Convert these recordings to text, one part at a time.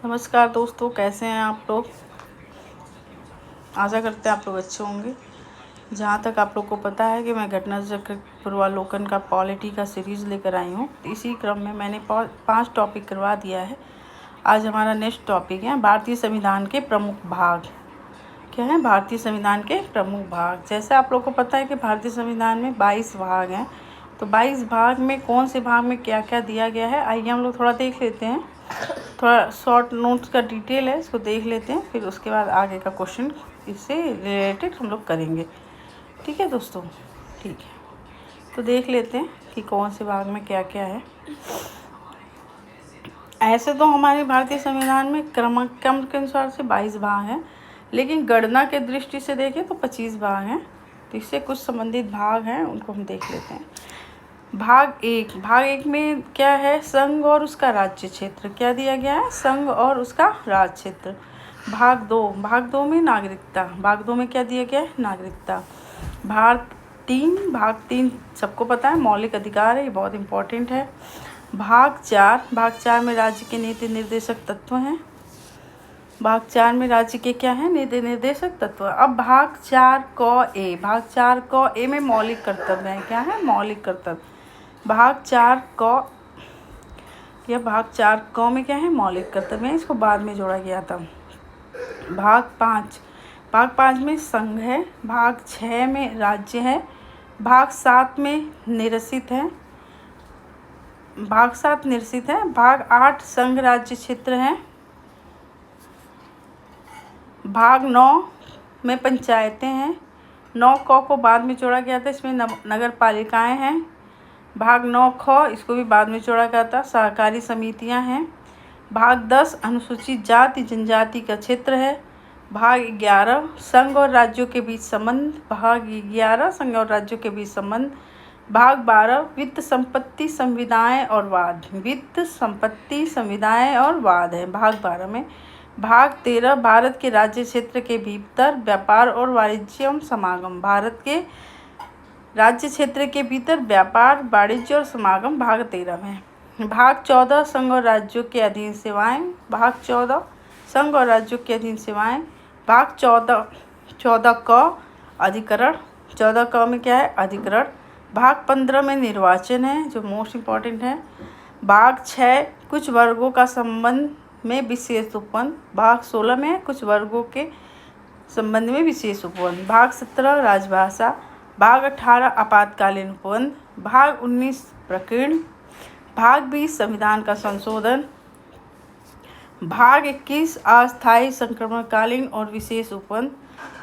नमस्कार दोस्तों, कैसे हैं आप लोग। आशा करते हैं आप लोग अच्छे होंगे। जहाँ तक आप लोग को पता है कि मैं घटना चक्र पूर्वालोकन का पॉलिटी का सीरीज़ लेकर आई हूँ। इसी क्रम में मैंने 5 टॉपिक करवा दिया है। आज हमारा नेक्स्ट टॉपिक है भारतीय संविधान के प्रमुख भाग। क्या है? भारतीय संविधान के प्रमुख भाग। जैसे आप लोग को पता है कि भारतीय संविधान में 22 भाग हैं। तो 22 भाग में कौन से भाग में क्या क्या दिया गया है, आइए हम लोग थोड़ा देख लेते हैं। थोड़ा शॉर्ट नोट्स का डिटेल है, इसको देख लेते हैं, फिर उसके बाद आगे का क्वेश्चन इससे रिलेटेड हम लोग करेंगे। ठीक है दोस्तों, ठीक है। तो देख लेते हैं कि कौन से भाग में क्या क्या है। ऐसे तो हमारे भारतीय संविधान में क्रम के अनुसार से 22 भाग हैं, लेकिन गणना के दृष्टि से देखें तो 25 भाग हैं। तो इससे कुछ संबंधित भाग हैं, उनको हम देख लेते हैं। भाग एक में क्या है? संघ और उसका राज्य क्षेत्र। क्या दिया गया है? संघ और उसका राज्य क्षेत्र। भाग दो में नागरिकता। भाग 2 में क्या दिया गया है? नागरिकता। भाग 3 सबको पता है, मौलिक अधिकार है, ये बहुत इंपॉर्टेंट है। भाग 4 में राज्य के नीति निर्देशक तत्व हैं। भाग 4 में राज्य के क्या है? नीति निर्देशक तत्व। अब भाग 4 क ए में मौलिक कर्तव्य है। क्या है? मौलिक कर्तव्य। भाग 4 क में क्या है? मौलिक कर्तव्य है, इसको बाद में जोड़ा गया था। भाग 5 में संघ है। भाग 6 में राज्य है। भाग 7 में निरसित है। भाग 8 संघ राज्य क्षेत्र है। भाग 9 में पंचायतें हैं। 9 क को बाद में जोड़ा गया था, इसमें नगर पालिकाएँ हैं। भाग 9 ख, इसको भी बाद में जोड़ा गया था, सहकारी समितियां हैं। भाग 10 अनुसूचित जाति जनजाति का क्षेत्र है। भाग 11 संघ और राज्यों के बीच संबंध। भाग 12 वित्त संपत्ति संविदाएं और वाद है भाग 12 में। भाग 13 भारत के राज्य क्षेत्र के भीतर व्यापार और वाणिज्य समागम। भारत के राज्य क्षेत्र के भीतर व्यापार, वाणिज्य और समागम भाग 13 में। भाग 14 संघ और राज्यों के अधीन सेवाएं। भाग 14 संघ और राज्यों के अधीन सेवाएं। भाग 14 क अधिकरण। 14 क में क्या है? अधिकरण। भाग 15 में निर्वाचन है, जो मोस्ट इम्पॉर्टेंट है। भाग 6 कुछ वर्गों का संबंध में विशेष उपबंध। भाग 16 में कुछ वर्गों के संबंध में विशेष उपबंध। भाग 17 राजभाषा। भाग 18 आपातकालीन उपबंध। भाग 19 प्रकीर्ण। भाग 20 संविधान का संशोधन। भाग 21 अस्थायी संक्रमणकालीन और विशेष उपबंध।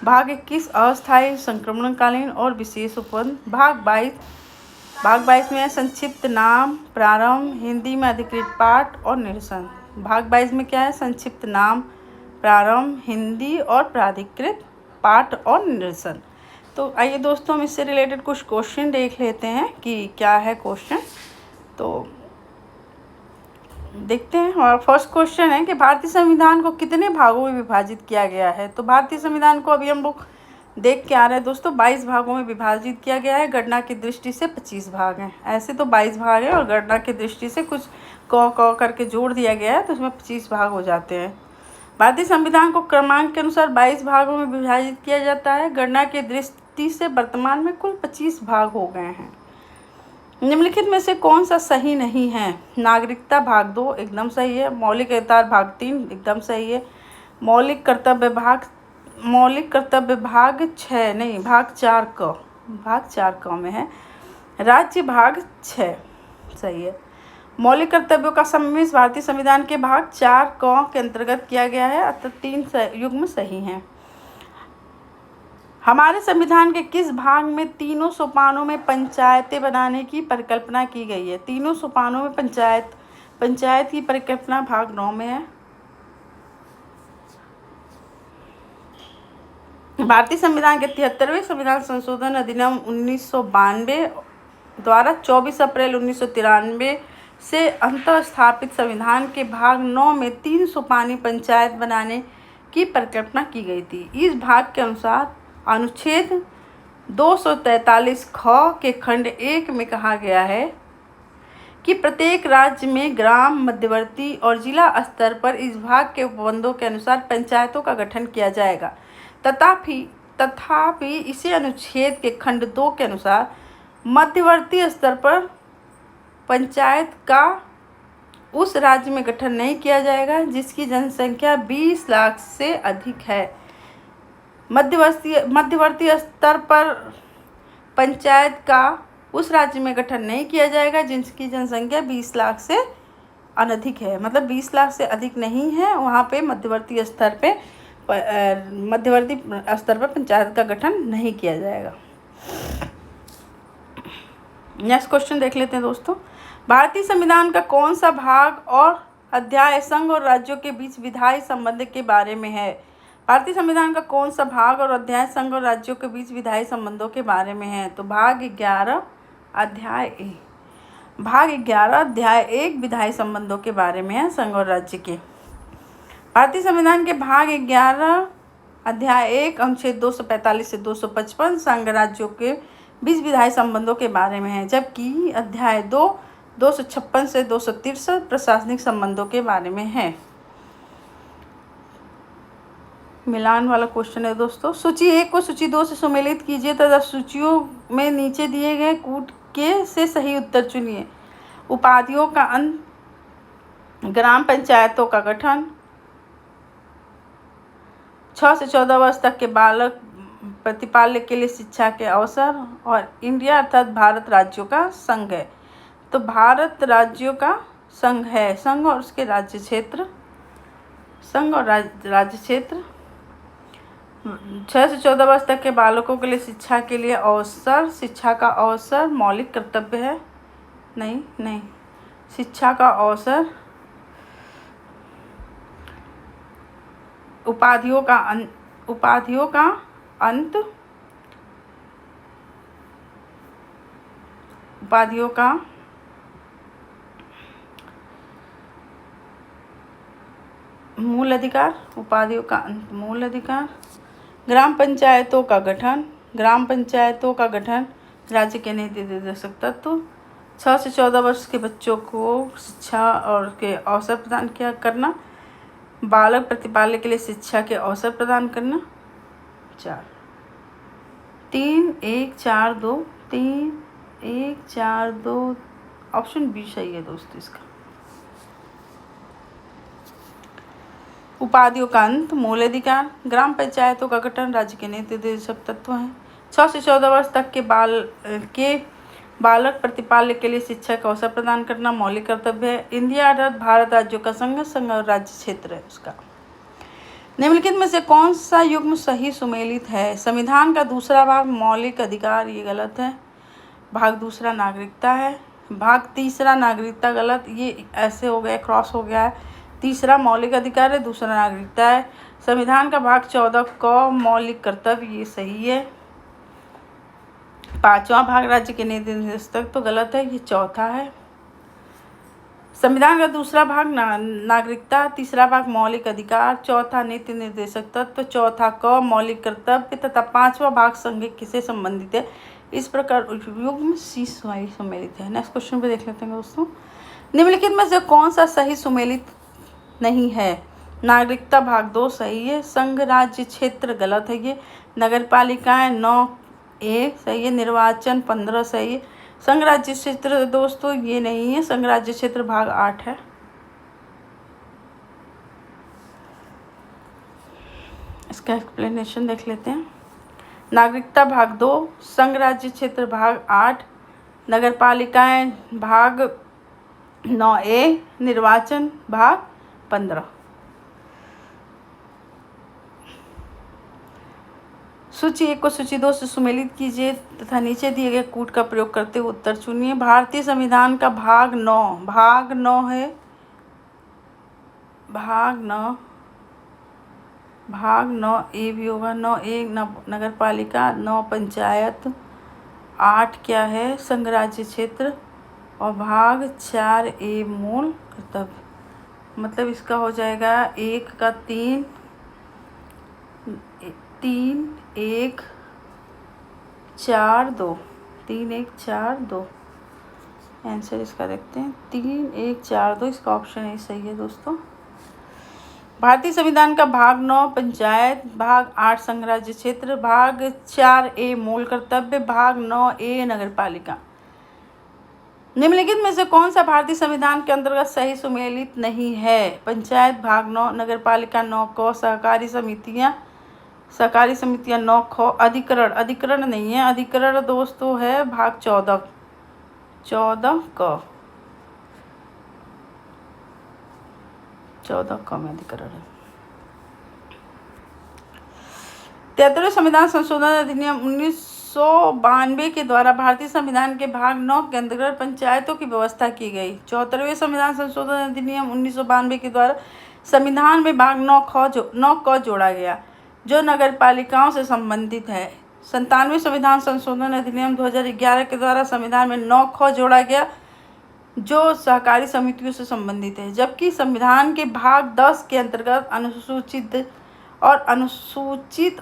भाग 21 अस्थायी संक्रमणकालीन और विशेष उपबंध। भाग 22 में संक्षिप्त नाम, प्रारंभ, हिंदी में अधिकृत पाठ और निरसन। भाग 22 में क्या है? संक्षिप्त नाम, प्रारंभ, हिंदी और प्राधिकृत पाठ और निरसन। तो आइए दोस्तों, हम इससे रिलेटेड कुछ क्वेश्चन देख लेते हैं कि क्या है क्वेश्चन। तो देखते हैं। हमारा फर्स्ट क्वेश्चन है कि भारतीय संविधान को कितने भागों में विभाजित किया गया है। तो भारतीय संविधान को अभी हम लोग देख के आ रहे हैं दोस्तों, 22 भागों में विभाजित किया गया है। गणना की दृष्टि से 25 भाग हैं। ऐसे तो 22 भाग हैं और गणना की दृष्टि से कुछ क करके जोड़ दिया गया है, तो उसमें 25 भाग हो जाते हैं। भारतीय संविधान को क्रमांक के अनुसार 22 भागों में विभाजित किया जाता है। गणना की दृष्टि से वर्तमान में कुल 25 भाग हो गए हैं। निम्नलिखित में से कौन सा सही नहीं है? नागरिकता भाग 2 एकदम सही है। मौलिक अधिकार भाग 3 एकदम सही है। मौलिक कर्तव्य भाग 6 नहीं, भाग 4 क में है। राज्य भाग 6 सही है। मौलिक कर्तव्यों का समावेश भारतीय संविधान के भाग 4 क के अंतर्गत किया गया है, अतः 3 युग्म सही हैं। हमारे संविधान के किस भाग में तीनों सोपानों में पंचायतें बनाने की परिकल्पना की गई है? तीनों सोपानों में पंचायत की परिकल्पना भाग 9 में है। भारतीय संविधान के 73वें संविधान संशोधन अधिनियम 1992 द्वारा 24 अप्रैल 1993 से अंतः स्थापित संविधान के भाग 9 में 3 सोपानी पंचायत बनाने की परिकल्पना की गई थी। इस भाग के अनुसार अनुच्छेद 243 ख के खंड 1 में कहा गया है कि प्रत्येक राज्य में ग्राम, मध्यवर्ती और जिला स्तर पर इस भाग के उपबंधों के अनुसार पंचायतों का गठन किया जाएगा। तथापि इसी अनुच्छेद के खंड 2 के अनुसार मध्यवर्ती स्तर पर पंचायत का उस राज्य में गठन नहीं किया जाएगा जिसकी जनसंख्या 20 लाख से अधिक है। मध्यवर्ती स्तर पर पंचायत का उस राज्य में गठन नहीं किया जाएगा जिसकी जनसंख्या 20 लाख से अनधिक है। मतलब 20 लाख से अधिक नहीं है, वहाँ पे मध्यवर्ती स्तर पर पंचायत का गठन नहीं किया जाएगा। नेक्स्ट क्वेश्चन देख लेते हैं दोस्तों। भारतीय संविधान का कौन सा भाग और अध्याय संघ और राज्यों के बीच विधायी संबंध के बारे में है? भारतीय संविधान का कौन सा भाग और अध्याय संघ और राज्यों के बीच विधायी संबंधों के बारे में है? तो भाग 11 अध्याय 1 विधायी संबंधों के बारे में है, संघ और राज्य के। भारतीय संविधान के भाग 11 अध्याय 1 अनुच्छेद 245 से 255 संघ राज्यों के बीच विधायी संबंधों के बारे में है, जबकि अध्याय 2 256 से 263 प्रशासनिक संबंधों के बारे में है। मिलान वाला क्वेश्चन है दोस्तों। सूची 1 को सूची 2 से सम्मिलित कीजिए तथा सूचियों में नीचे दिए गए कूट के से सही उत्तर चुनिए। उपाधियों का अंत, ग्राम पंचायतों का गठन, 6 से 14 वर्ष तक के बालक प्रतिपाल्य के लिए शिक्षा के अवसर, और इंडिया अर्थात भारत राज्यों का संघ है। तो भारत राज्यों का संघ है, संघ और उसके राज्य क्षेत्र, संघ और राज्य क्षेत्र। 6 से 14 वर्ष तक के बालकों के लिए शिक्षा के लिए अवसर, शिक्षा का अवसर मौलिक कर्तव्य है। नहीं, शिक्षा का अवसर। उपाधियों का अंत, उपाधियों का मूल अधिकार, उपाधियों का अंत मूल अधिकार। ग्राम पंचायतों का गठन, ग्राम पंचायतों का गठन राज्य के नीति निर्देशक तत्व। 6 से 14 वर्ष के बच्चों को शिक्षा और के अवसर प्रदान करना, बालक प्रतिपाल्य के लिए शिक्षा के अवसर प्रदान करना। 3 1 4 2 3 1 4 2 ऑप्शन बी सही है दोस्तों इसका। उपाधियों का अंत मूल अधिकार, ग्राम पंचायतों का गठन राज्य के नीति निर्देशक तत्व हैं। 6 से 14 वर्ष तक के बालक प्रतिपाल्य के लिए शिक्षा का अवसर प्रदान करना मौलिक कर्तव्य है। इंडिया अर्थात भारत राज्यों का संघ, संघ और राज्य क्षेत्र है उसका। निम्नलिखित में से कौन सा युग्म सही सुमेलित है? संविधान का दूसरा भाग मौलिक अधिकार, ये गलत है। भाग दूसरा नागरिकता है। भाग तीसरा नागरिकता गलत, ये ऐसे हो गया, क्रॉस हो गया है। तीसरा मौलिक अधिकार है, दूसरा नागरिकता है। संविधान का भाग 14 क मौलिक कर्तव्य, ये सही है। 5वां भाग राज्य के नीति निर्देशक तो गलत है, ये चौथा है। संविधान का दूसरा भाग नागरिकता, तीसरा भाग मौलिक अधिकार, चौथा नीति निर्देशक तत्व, चौथा क मौलिक कर्तव्य तथा 5वां भाग संघ से संबंधित है। इस प्रकार युग्म सी सही सुमेलित है। नेक्स्ट क्वेश्चन पे देख लेते हैं दोस्तों। निम्नलिखित में से कौन सा सही सुमेलित नहीं है? नागरिकता भाग 2 सही है। संघ राज्य क्षेत्र गलत है, ये। नगर पालिकाएँ 9A सही है। निर्वाचन 15 सही है। संघ राज्य क्षेत्र दोस्तों ये नहीं है, संघ राज्य क्षेत्र भाग 8 है। इसका एक्सप्लेनेशन देख लेते हैं। नागरिकता भाग 2, संघ राज्य क्षेत्र भाग 8, नगर पालिकाएँ भाग 9A, निर्वाचन भाग 15। सूची 1 को सूची 2 से सुमेलित कीजिए तथा नीचे दिए गए कूट का प्रयोग करते हुए उत्तर चुनिए। भारतीय संविधान का भाग 9 है। भाग 9A भी होगा। 9A नगर पालिका, 9 पंचायत, 8 क्या है संघ राज्य क्षेत्र, और भाग 4A मूल कर्तव्य। मतलब इसका हो जाएगा 1 का 3 1 4 2 3 1 4 2 आंसर इसका देखते हैं 3, 1, 4, 2, इसका ऑप्शन ए सही है दोस्तों। भारतीय संविधान का भाग 9 पंचायत, भाग 8 संघ राज्य क्षेत्र, भाग 4A मूल कर्तव्य, भाग 9A नगर पालिका। निम्नलिखित में से कौन सा भारतीय संविधान के अंतर्गत सही सुमेलित नहीं है? पंचायत भाग 9, नगर पालिका 9 क, सहकारी समितियां 9 ख, अधिकरण नहीं है, अधिकरण दोस्तों है भाग 14 क, 14 क में अधिकरण है। 73वें संविधान संशोधन अधिनियम 1992 के द्वारा भारतीय संविधान के भाग 9 के अंतर्गत पंचायतों की व्यवस्था की गई। 74वें संविधान संशोधन अधिनियम 1992 के द्वारा संविधान में भाग 9 क जोड़ा गया, जो नगर पालिकाओं से संबंधित है। 97वें संविधान संशोधन अधिनियम 2011 के द्वारा संविधान में 9 ख जोड़ा गया, जो सहकारी समितियों से संबंधित है। जबकि संविधान के भाग 10 के अंतर्गत अनुसूचित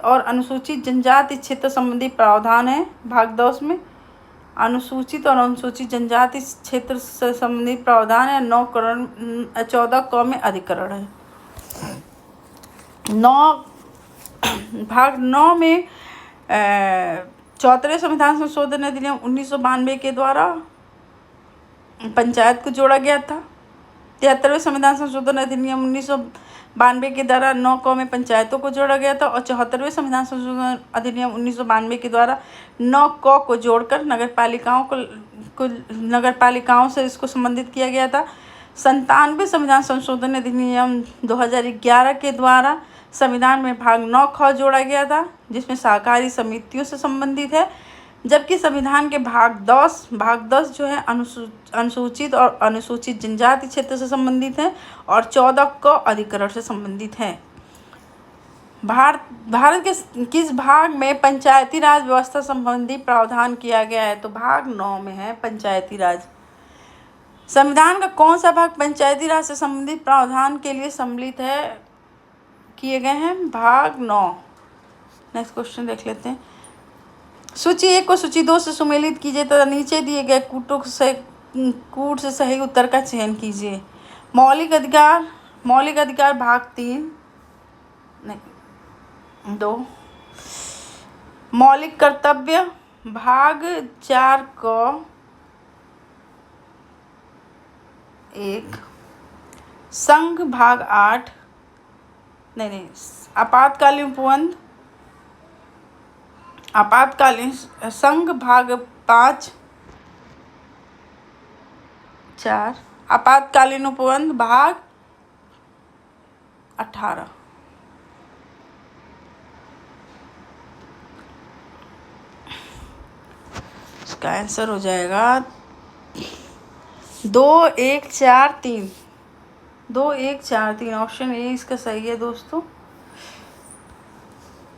और अनुसूचित जनजाति क्षेत्र संबंधी प्रावधान है। भाग 10 में अनुसूचित और अनुसूचित जनजाति क्षेत्र से संबंधित प्रावधान है। 14 क में अधिकरण है। भाग 9 में 74वें संविधान संशोधन अधिनियम 1992 के द्वारा पंचायत को जोड़ा गया था। 73वें संविधान संशोधन अधिनियम 1992 के द्वारा 9 क में पंचायतों को जोड़ा गया था और 74वें संविधान संशोधन अधिनियम 1992 के द्वारा 9 क को जोड़कर नगर पालिकाओं से इसको संबंधित किया गया था। 97वें संविधान संशोधन अधिनियम 2011 के द्वारा संविधान में भाग 9 ख जोड़ा गया था, जिसमें सहकारी समितियों से संबंधित है। जबकि संविधान के भाग 10 जो है अनुसूचित और अनुसूचित जनजाति क्षेत्र से संबंधित है और 14 क अधिकरण से संबंधित है। भारत के किस भाग में पंचायती राज व्यवस्था संबंधी प्रावधान किया गया है? तो भाग 9 में है पंचायती राज। संविधान का कौन सा भाग पंचायती राज से संबंधित प्रावधान के लिए सम्मिलित किए गए हैं? भाग 9। नेक्स्ट क्वेश्चन देख लेते हैं। सूची 1 को सूची 2 से सुमेलित कीजिए तथा नीचे दिए गए कूट से सही उत्तर का चयन कीजिए। मौलिक अधिकार भाग 2। मौलिक कर्तव्य भाग 4 क 1। संघ भाग 8। आपातकालीन संघ भाग 5 4। आपातकालीन उपबंध भाग 18। इसका आंसर हो जाएगा 2, 1, 4, 3। 2, 1, 4, 3 ऑप्शन ए इसका सही है दोस्तों।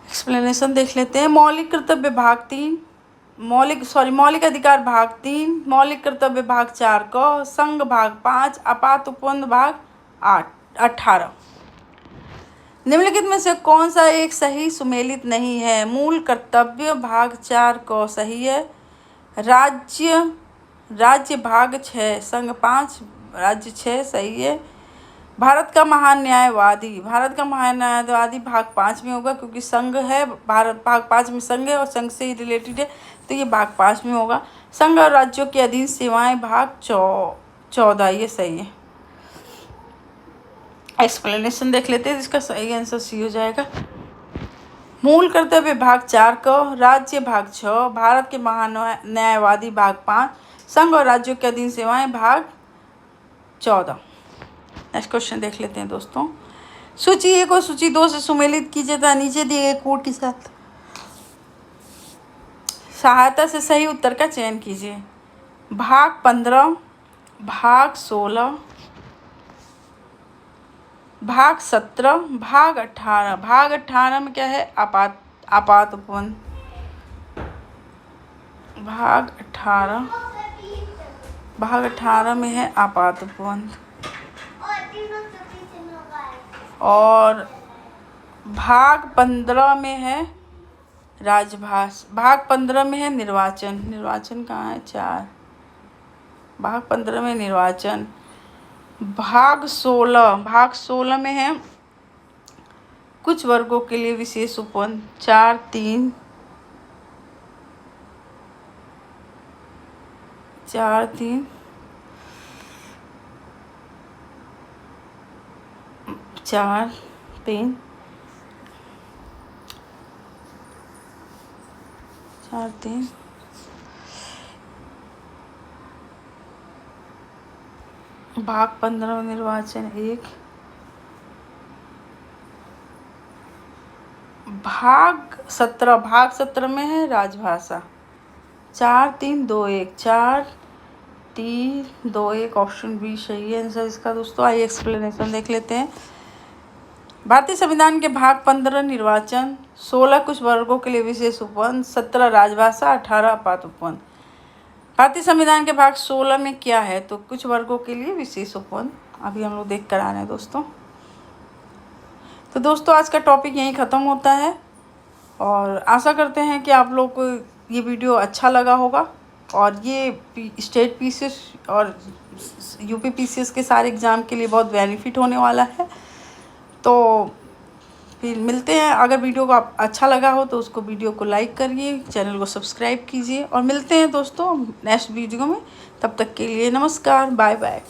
एक्सप्लेनेशन देख लेते हैं। मौलिक कर्तव्य भाग 3, मौलिक अधिकार भाग 3, मौलिक कर्तव्य भाग 4 क, संघ भाग 5, आपात उपबंध भाग 18। निम्नलिखित में से कौन सा एक सही सुमेलित नहीं है? मूल कर्तव्य भाग 4 क सही है। राज्य भाग 6, संघ 5, राज्य 6 सही है। भारत का महान न्यायवादी भाग 5 में होगा, क्योंकि संघ है, भारत भाग 5 में संघ है और संघ से ही रिलेटेड है, तो ये भाग 5 में होगा। संघ और राज्यों के अधीन सेवाएं भाग 14, ये सही है। एक्सप्लेनेशन देख लेते हैं, इसका सही आंसर सी हो जाएगा। मूल कर्तव्य भाग 4 क, राज्य भाग 6, भारत के महान न्यायवादी भाग 5, संघ और राज्यों के अधीन सेवाएं भाग 14। नेक्स्ट क्वेश्चन देख लेते हैं दोस्तों। सूची 1 को सूची 2 से सुमेलित कीजिए तथा नीचे दिए गए कोड के साथ सहायता से सही उत्तर का चयन कीजिए। भाग 15, भाग 16, भाग 17, भाग 18। भाग 18 में क्या है? आपात उपबंध। भाग 18 में है आपात उपबंध। और भाग 15 में है राजभाष। भाग 15 में है निर्वाचन। निर्वाचन कहाँ है? 4। भाग 15 में निर्वाचन। भाग 16 में है कुछ वर्गों के लिए विशेष उपवन। 4 3 4 3 4 3 4 3 भाग 15 में निर्वाचन 1। भाग 17 में है राजभाषा। 4 3 2 1 4 3 2 1 ऑप्शन बी सही है आंसर इसका। दोस्तों आइए एक्सप्लेनेशन देख लेते हैं। भारतीय संविधान के भाग 15 निर्वाचन, 16 कुछ वर्गों के लिए विशेष उपवन, 17 राजभाषा, 18 आपात उपवन। भारतीय संविधान के भाग 16 में क्या है? तो कुछ वर्गों के लिए विशेष उपवन अभी हम लोग देख कर आ रहे हैं दोस्तों। तो दोस्तों आज का टॉपिक यहीं ख़त्म होता है और आशा करते हैं कि आप लोग को ये वीडियो अच्छा लगा होगा और ये स्टेट पीसीएस और यूपी पीसीएस के सारे एग्ज़ाम के लिए बहुत बेनिफिट होने वाला है। तो फिर मिलते हैं। अगर वीडियो को आप अच्छा लगा हो तो उसको वीडियो को लाइक करिए, चैनल को सब्सक्राइब कीजिए और मिलते हैं दोस्तों नेक्स्ट वीडियो में। तब तक के लिए नमस्कार, बाय बाय।